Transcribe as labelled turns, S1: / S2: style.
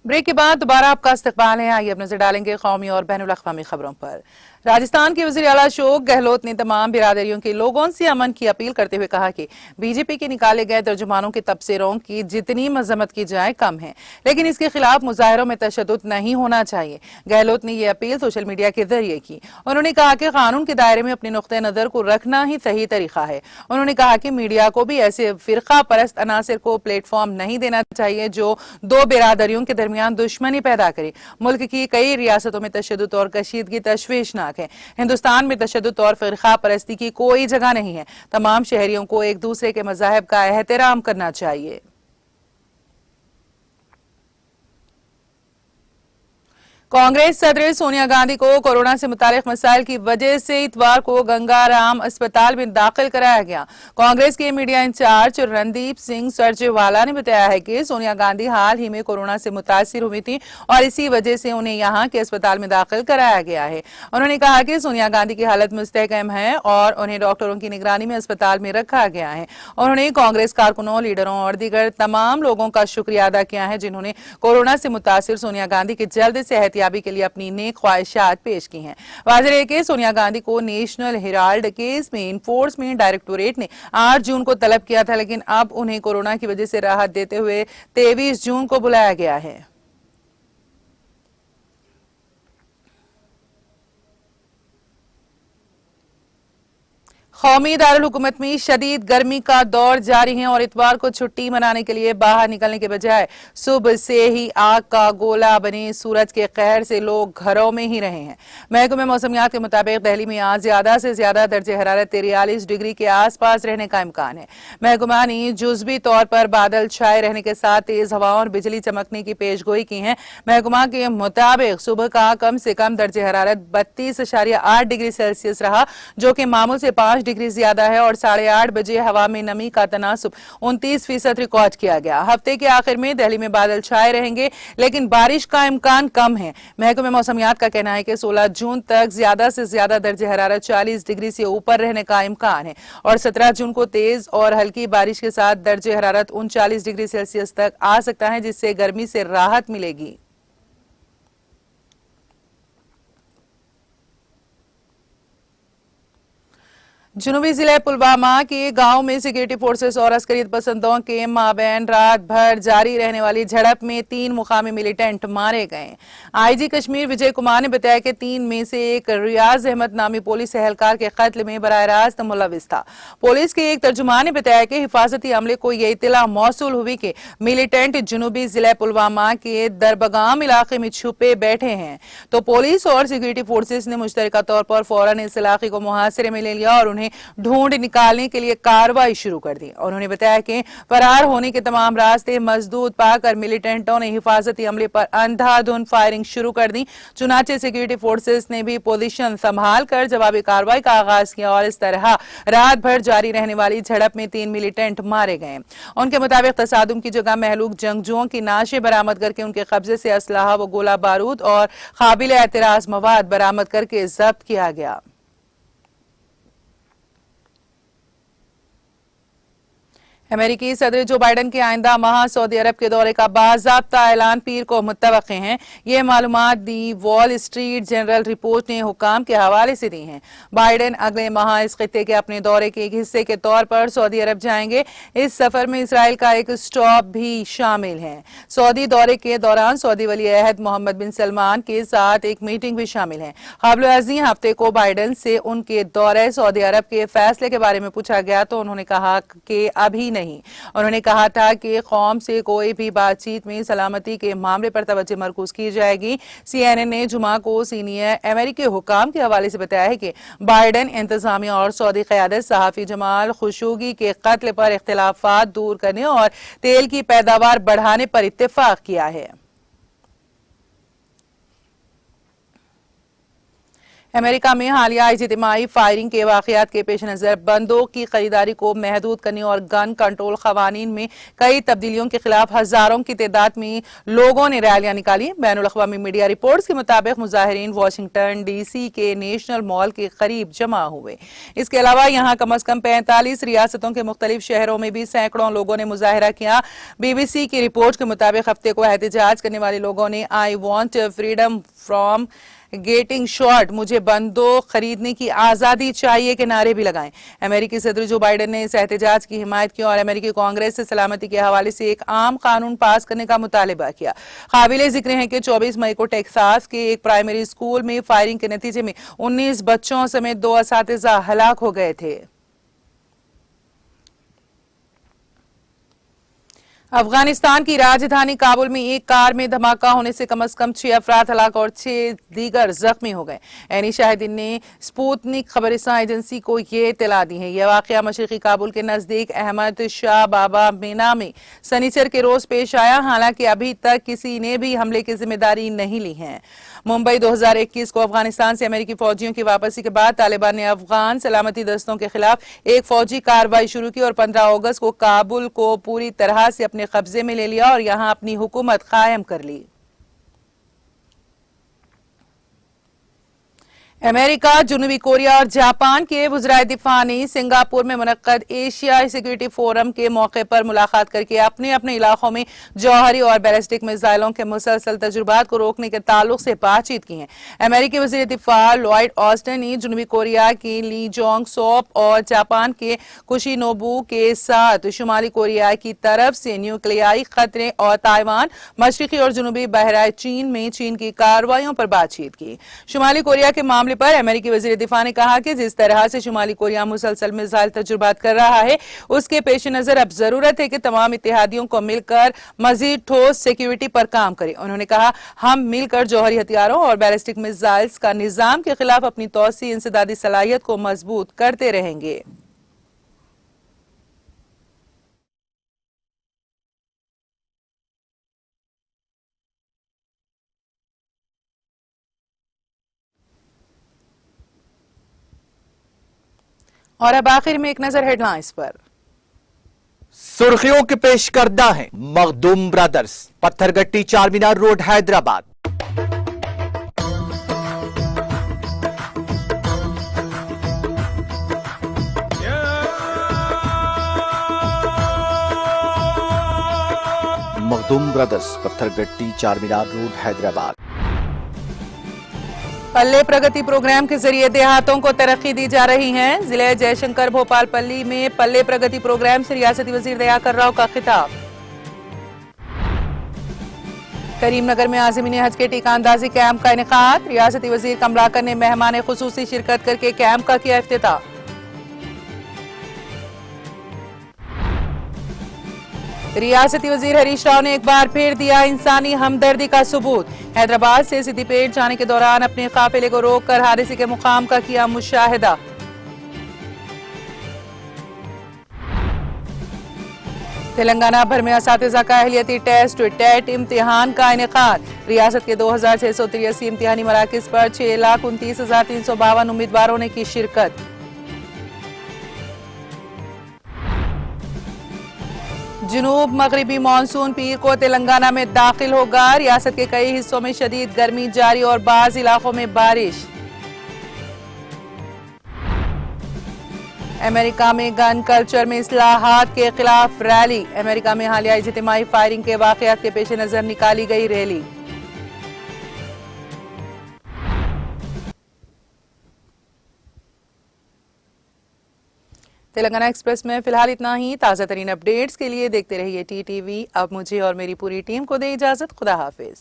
S1: Break के बाद दोबारा आपका इस्तकबाल है। आइए अब नजर डालेंगे कौमी और बैनुल अक़वामी खबरों पर। राजस्थान के वज़ीर आला अशोक गहलोत ने तमाम बिरादरियों के लोगों से अमन की अपील करते हुए कहा कि बीजेपी के निकाले गए तर्जुमानों के तबसरों की जितनी मजम्मत की जाए कम है, लेकिन इसके खिलाफ मुजाहिरों में तशद्दुद नहीं होना चाहिए। गहलोत ने यह अपील सोशल मीडिया के जरिए की। उन्होंने कहा कि कानून के दायरे में अपने नुक्ते नजर को रखना ही सही तरीका है। उन्होंने कहा कि मीडिया को भी ऐसे फिरका परस्त अनासर को प्लेटफॉर्म नहीं देना चाहिए जो दो बिरादरियों के दरमियान दुश्मनी पैदा करे। मुल्क की कई रियासतों में तशद्दुद और कशीदगी तशवीशनाक है। हिंदुस्तान में तशद्दुद और फिरका परस्ती की कोई जगह नहीं है। तमाम शहरियों को एक दूसरे के मज़ाहिब का एहतराम करना चाहिए। कांग्रेस सदर सोनिया गांधी को कोरोना से मुतालिक मसाइल की वजह से इतवार को गंगाराम अस्पताल में दाखिल कराया गया। कांग्रेस के मीडिया इंचार्ज रणदीप सिंह सुरजेवाला ने बताया है कि सोनिया गांधी हाल ही में कोरोना से मुतासिर हुई थी और इसी वजह से उन्हें यहां के अस्पताल में दाखिल कराया गया है। उन्होंने कहा कि सोनिया गांधी की हालत मुस्तहकम है और उन्हें डॉक्टरों की निगरानी में अस्पताल में रखा गया है। उन्होंने कांग्रेस कारकुनों, लीडरों और दीगर तमाम लोगों का शुक्रिया अदा किया है जिन्होंने कोरोना से मुतासिर सोनिया गांधी की जल्द सेहत के लिए अपनी नेक ख्वाहिशात पेश की हैं। वाज़ेह है कि सोनिया गांधी को नेशनल हेराल्ड केस में इन्फोर्समेंट डायरेक्टोरेट ने 8 जून को तलब किया था, लेकिन अब उन्हें कोरोना की वजह से राहत देते हुए 23 जून को बुलाया गया है। कौमी दारुल हुकूमत में शदीद गर्मी का दौर जारी है और इतवार को छुट्टी मनाने के लिए बाहर निकलने के बजाय सुबह से ही आग का गोला बने सूरज के कहर से लोग घरों में ही रहे हैं। महकमे मौसमियात के मुताबिक दिल्ली में आज ज्यादा से ज्यादा दर्जे हरारत 43 डिग्री के आसपास रहने का इम्कान है। महकमा ने जुज़वी तौर पर बादल छाए रहने के साथ तेज हवाओं और बिजली चमकने की पेशगोई की है। महकमा के मुताबिक सुबह का कम से कम दर्जे हरारत 32.8 डिग्री सेल्सियस रहा, जो कि मामूल से 5 डिग्री ज्यादा है और 8:30 बजे हवा में नमी का तनासुब 29% रिकॉर्ड किया गया। हफ्ते के आखिर में दिल्ली में बादल छाए रहेंगे, लेकिन बारिश का इम्कान कम है। महकमे मौसमियात का कहना है कि 16 जून तक ज्यादा से ज्यादा दर्जे हरारत 40 डिग्री से ऊपर रहने का इम्कान है और 17 जून को तेज और हल्की बारिश के साथ दर्जे हरारत 39 डिग्री सेल्सियस तक आ सकता है, जिससे गर्मी से राहत मिलेगी। जुनूबी जिले पुलवामा के गांव में सिक्योरिटी फोर्सेस और अस्करियत पसंदों के माबैन रात भर जारी रहने वाली झड़प में 3 मुकामी मिलिटेंट मारे गए। आईजी कश्मीर विजय कुमार ने बताया कि 3 में से एक रियाज अहमद नामी पुलिस एहलकार के कत्ल में बराह रास्त मुलविस था। पुलिस के एक तर्जुमान ने बताया कि हिफाजती अमले को यह इत्तला मौसूल हुई कि मिलिटेंट जुनूबी जिले पुलवामा के दरबगाम इलाके में छुपे बैठे हैं, तो पुलिस और सिक्योरिटी फोर्सेस ने मुश्तरका तौर पर फौरन इस इलाके को मुहासरे में ले लिया और उन्हें ढूंढ निकालने के लिए कार्रवाई शुरू कर दी। उन्होंने बताया कि फरार होने के तमाम रास्ते मजदूद पाकर मिलिटेंटों ने हिफाजती अमले पर अंधाधुंध फायरिंग शुरू कर दी। चुनाचे सिक्योरिटी फोर्सेस ने भी पोजीशन संभाल कर जवाबी कार्रवाई का आगाज किया और इस तरह रात भर जारी रहने वाली झड़प में 3 मिलिटेंट मारे गए। उनके मुताबिक तसादुम की जगह महलूक जंगजुओं की नाशें बरामद करके उनके कब्जे से असलाहा व गोला बारूद और काबिल एतराज मवाद बरामद करके जब्त किया गया। अमेरिकी सदर जो बाइडन के आइंदा माह सऊदी अरब के दौरे का बाज़ाब्ता ऐलान पीर को मुत्तवक़्क़े हैं। ये मालूमात the wall Street Journal report ने हुकाम के हवाले से दी हैं। बाइडन अगले माह इस खित्ते के अपने दौरे के एक हिस्से के तौर पर सऊदी अरब जाएंगे। इस सफर में इसराइल का एक स्टॉप भी शामिल है। सऊदी दौरे के दौरान सऊदी वली अहद मोहम्मद बिन सलमान के साथ एक मीटिंग भी शामिल है। क़ब्ल-ए-अज़ीं हफ्ते को बाइडन से उनके दौरे सऊदी अरब के फैसले के बारे में पूछा गया तो उन्होंने कहा कि अभी नहीं। उन्होंने कहा था कि कौम से कोई भी बातचीत में सलामती के मामले पर तवज्जो मरकूज की जाएगी। CNN ने जुमा को सीनियर अमेरिकी हुकाम के हवाले से बताया है कि बाइडन इंतजामिया और सऊदी क़यादत सहाफ़ी जमाल खुशोगी के कत्ल पर इख्तिलाफात दूर करने और तेल की पैदावार बढ़ाने पर इत्तेफाक किया है। अमेरिका में हालिया इज्तिमाई फायरिंग के वाकयात के पेश नजर बंदूक की खरीदारी को महदूद करने और गन कंट्रोल खवानीन में कई तब्दीलियों के खिलाफ हजारों की तादाद में लोगों ने रैलियां निकाली। बैनुल अक़वामी मीडिया रिपोर्ट्स के मुताबिक मुजाहिरीन वाशिंगटन DC के नेशनल मॉल के करीब जमा हुए। इसके अलावा यहाँ कम अज कम 45 रियासतों के मुख्तलिफ शहरों में भी सैकड़ों लोगों ने मुजाहरा किया। BBC की रिपोर्ट के मुताबिक हफ्ते को एहतजाज करने वाले लोगों ने I want freedom from getting shot, मुझे बंदूक खरीदने की आजादी चाहिए के नारे भी लगाए। अमेरिकी सदर जो बाइडेन ने इस एहतजाज की हिमायत की और अमेरिकी कांग्रेस से सलामती के हवाले से एक आम कानून पास करने का मुतालबा किया। काबिले जिक्र है कि 24 मई को टेक्सास के एक प्राइमरी स्कूल में फायरिंग के नतीजे में 19 बच्चों समेत 2 असातिज़ा हलाक हो गए थे। अफगानिस्तान की राजधानी काबुल में एक कार में धमाका होने से कम अज कम 6 अफराद हलाक और 6 दीगर जख्मी हो गए। एनी शाहिदीन ने स्पुतनिक खबरसां एजेंसी को ये इत्तला दी है। यह वाकया मशरकी काबुल के नजदीक अहमद शाह बाबा मीना में सनीचर के रोज पेश आया। हालांकि अभी तक किसी ने भी हमले की जिम्मेदारी नहीं ली है। मुंबई 2021 को अफगानिस्तान से अमेरिकी फौजियों की वापसी के बाद तालिबान ने अफगान सलामती दस्तों के खिलाफ एक फौजी कार्रवाई शुरू की और 15 अगस्त को काबुल को पूरी तरह से अपने कब्जे में ले लिया और यहां अपनी हुकूमत कायम कर ली। अमेरिका, जनूबी कोरिया और जापान के वज़राए दिफा ने सिंगापुर में मुनक्कद एशियाई सिक्योरिटी फोरम के मौके पर मुलाकात करके अपने अपने इलाकों में जौहरी और बैलिस्टिक मिसाइलों के मुसलसल तजुर्बात को रोकने के ताल्लुक से बातचीत की है। अमेरिकी वज़ीर दिफा लॉयड ऑस्टिन ने जनूबी कोरिया की ली जोंग सोप और जापान के कुशिनोबू के साथ शुमाली कोरिया की तरफ से न्यूक्लियाई खतरे और ताइवान, मशरकी और जनूबी बहराए चीन में चीन की कार्रवाइयों पर बातचीत की। शुमाली कोरिया के मामले पर अमेरिकी वज़ीर दिफा ने कहा कि जिस तरह से शुमाली कोरिया मुसलसल मिसाइल तजुर्बात कर रहा है, उसके पेश नजर अब जरूरत है कि तमाम इत्तेहादियों को मिलकर मजीद ठोस सिक्योरिटी पर काम करें। उन्होंने कहा, हम मिलकर जौहरी हथियारों और बैलिस्टिक मिसाइल्स का निजाम के खिलाफ अपनी तौसी इंसदादी सलाहियत को मजबूत करते रहेंगे। और अब आखिर में एक नजर हेडलाइंस पर।
S2: सुर्खियों के पेश करदा है Makhdoom brothers, Pathergatti Charminar road Hyderabad. Makhdoom brothers, Pathergatti Charminar road Hyderabad.
S1: Palle Pragathi program के जरिए देहातों को तरक्की दी जा रही है। जिले जयशंकर भोपालपल्ली में पल्ले प्रगति प्रोग्राम से रियासती वजीर दयाकर राव का खिताब। करीमनगर में आज़मीन हज के टीका अंदाजी कैंप का इनेकाद। रियासती वजीर कमलाकर ने मेहमान खुसूसी शिरकत करके कैंप का किया इफ्तिताह। रियासती वजीर हरीश राव ने एक बार फिर दिया इंसानी हमदर्दी का सबूत। हैदराबाद से सिद्दीपेट जाने के दौरान अपने काफिले को रोककर हादसे के मुकाम का किया मुशाहिदा। तेलंगाना भर में असातिज़ा का अहलियती टेस्ट टेट इम्तिहान का इनेकाद। रियासत के 2683 इम्तिहानी मराकिज पर 6,29,352 उम्मीदवारों ने की शिरकत। जनूब मगरिबी मानसून पीर को तेलंगाना में दाखिल होगा। रियासत के कई हिस्सों में शदीद गर्मी जारी और बाज इलाकों में बारिश। अमेरिका में गन कल्चर में इस्लाहात के खिलाफ रैली। अमेरिका में हालिया इज्तिमाई फायरिंग के वाकयात के पेश नजर निकाली गई रैली। तेलंगाना एक्सप्रेस में फिलहाल इतना ही। ताज़ा तरीन अपडेट्स के लिए देखते रहिए TTV। अब मुझे और मेरी पूरी टीम को दे इजाजत। खुदा हाफिज।